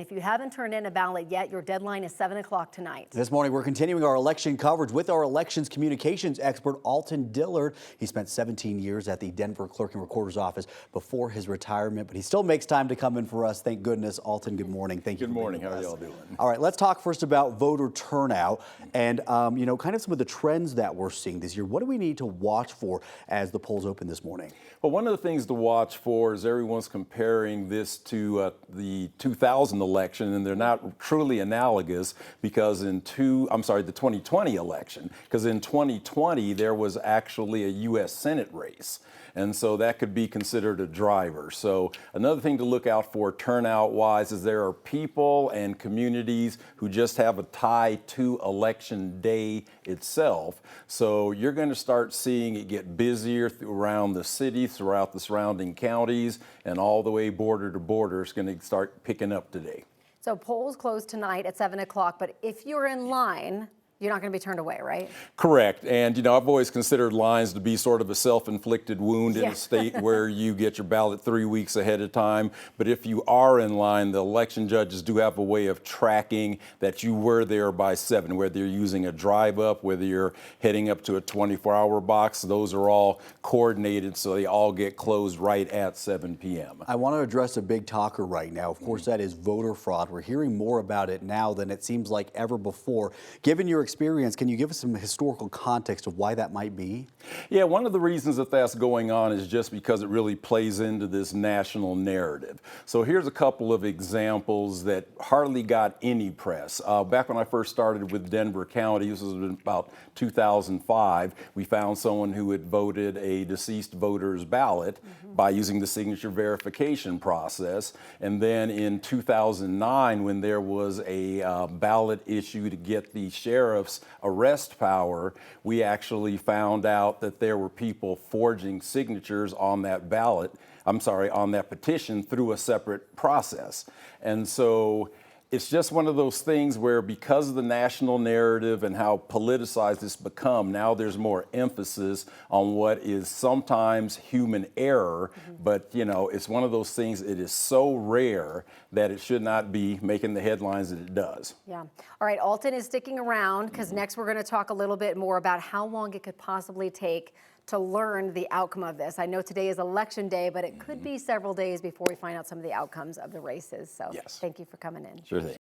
If you haven't turned in a ballot yet, your deadline is 7 o'clock tonight. This morning, we're continuing our election coverage with our elections communications expert, Alton Dillard. He spent 17 years at the Denver Clerk and Recorder's Office before his retirement, but he still makes time to come in for us. Thank goodness. Alton, good morning. Thank you. Good morning. How are y'all doing? All right, let's talk first about voter turnout and, kind of some of the trends that we're seeing this year. What do we need to watch for as the polls open this morning? Well, one of the things to watch for is everyone's comparing this to the 2000 election, and they're not truly analogous because the 2020 election, because in 2020 there was actually a U.S. Senate race. And so that could be considered a driver. So another thing to look out for turnout-wise is there are people and communities who just have a tie to election day itself. So you're going to start seeing it get busier around the city, throughout the surrounding counties, and all the way border to border. It's going to start picking up today. So polls close tonight at 7 o'clock, but if you're in line, you're not going to be turned away, right? Correct. And, I've always considered lines to be sort of a self-inflicted wound in Yeah. a state where you get your ballot 3 weeks ahead of time. But if you are in line, the election judges do have a way of tracking that you were there by 7, whether you're using a drive up, whether you're heading up to a 24-hour box. Those are all coordinated so they all get closed right at 7 p.m. I want to address a big talker right now. Of course, that is voter fraud. We're hearing more about it now than it seems like ever before. Given your experience, can you give us some historical context of why that might be? Yeah, one of the reasons that that's going on is just because it really plays into this national narrative. So here's a couple of examples that hardly got any press. Back when I first started with Denver County, this was about 2005, we found someone who had voted a deceased voter's ballot by using the signature verification process. And then in 2009, when there was a ballot issue to get the sheriff's arrest power, we actually found out that there were people forging signatures on that on that petition through a separate process. And so it's just one of those things where because of the national narrative and how politicized it's become, now there's more emphasis on what is sometimes human error, but it's one of those things, it is so rare that it should not be making the headlines that it does. Yeah. All right, Alton is sticking around because next we're going to talk a little bit more about how long it could possibly take to learn the outcome of this. I know today is election day, but it could be several days before we find out some of the outcomes of the races. So yes. Thank you for coming in. Sure thing.